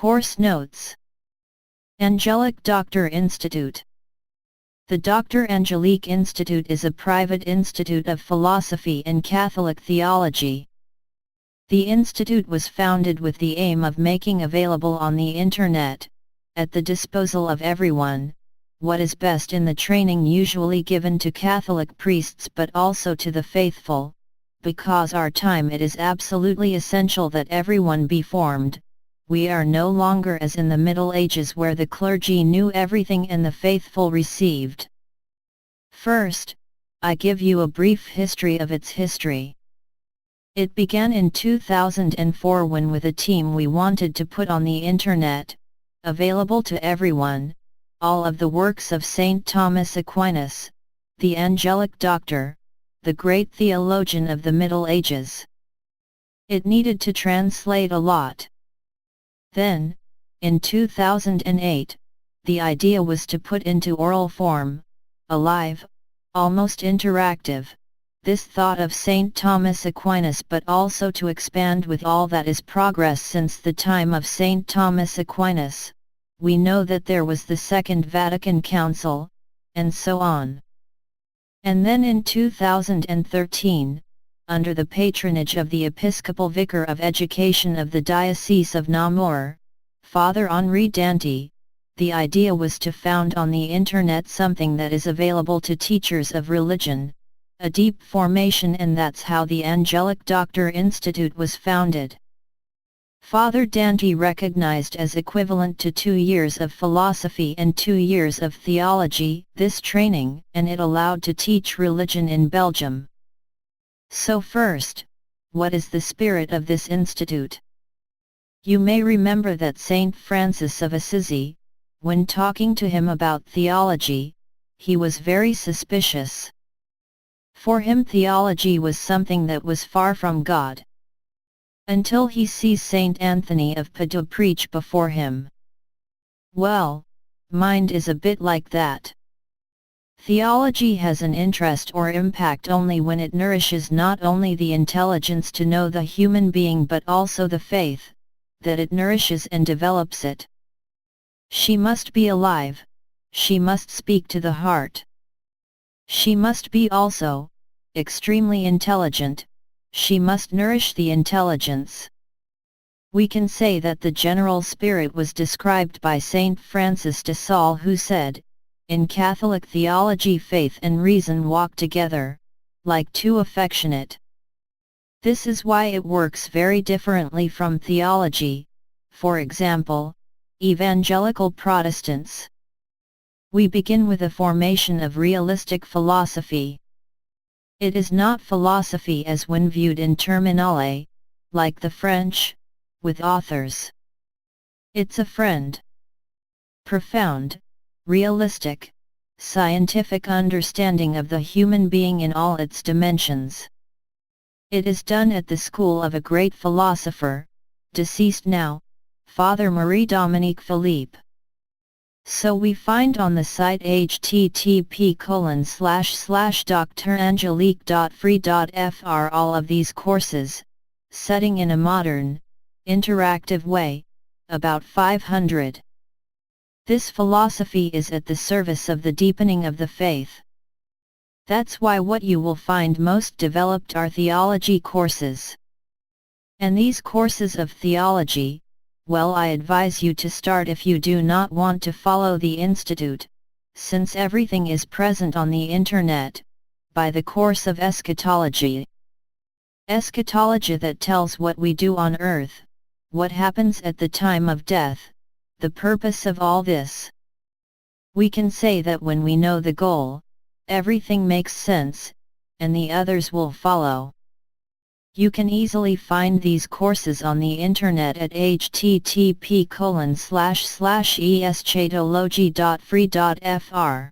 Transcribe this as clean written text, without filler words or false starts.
Course Notes. Angelic Doctor Institute. The Doctor Angélique Institute is a private institute of philosophy and Catholic theology. The institute was founded with the aim of making available on the Internet, at the disposal of everyone, what is best in the training usually given to Catholic priests but also to the faithful, because our time it is absolutely essential that everyone be formed. We are no longer as in the Middle Ages where the clergy knew everything and the faithful received. First, I give you a brief history of its history. It began in 2004 when with a team we wanted to put on the Internet, available to everyone, all of the works of Saint Thomas Aquinas, the Angelic Doctor, the great theologian of the Middle Ages. It needed to translate a lot. Then, in 2008, the idea was to put into oral form, alive, almost interactive, this thought of Saint Thomas Aquinas but also to expand with all that is progress since the time of Saint Thomas Aquinas. We know that there was the Second Vatican Council, and so on. And then in 2013, under the patronage of the Episcopal Vicar of Education of the Diocese of Namur, Father Henri Danty, the idea was to found on the Internet something that is available to teachers of religion, a deep formation, and that's how the Angelic Doctor Institute was founded. Father Danty recognized as equivalent to 2 years of philosophy and 2 years of theology this training, and it allowed to teach religion in Belgium. So first, what is the spirit of this institute? You may remember that Saint Francis of Assisi, when talking to him about theology, he was very suspicious. For him theology was something that was far from God. Until he sees Saint Anthony of Padua preach before him. Well, mind is a bit like that. Theology has an interest or impact only when it nourishes not only the intelligence to know the human being but also the faith, that it nourishes and develops it. She must be alive, she must speak to the heart. She must be also extremely intelligent, she must nourish the intelligence. We can say that the general spirit was described by Saint Francis de Sales, who said, in Catholic theology faith and reason walk together, like two affectionate. This is why it works very differently from theology, for example, evangelical Protestants. We begin with a formation of realistic philosophy. It is not philosophy as when viewed in terminale, like the French, with authors. It's a friend. Profound, realistic, scientific understanding of the human being in all its dimensions. It is done at the school of a great philosopher, deceased now, Father Marie-Dominique Philippe. So we find on the site http://drangelique.free.fr all of these courses, setting in a modern, interactive way, about 500. This philosophy is at the service of the deepening of the faith. That's why what you will find most developed are theology courses. And these courses of theology, well, I advise you to start if you do not want to follow the Institute, since everything is present on the Internet, by the course of Eschatology. Eschatology that tells what we do on earth, what happens at the time of death, the purpose of all this. We can say that when we know the goal, everything makes sense, and the others will follow. You can easily find these courses on the Internet at http://eschatology.free.fr.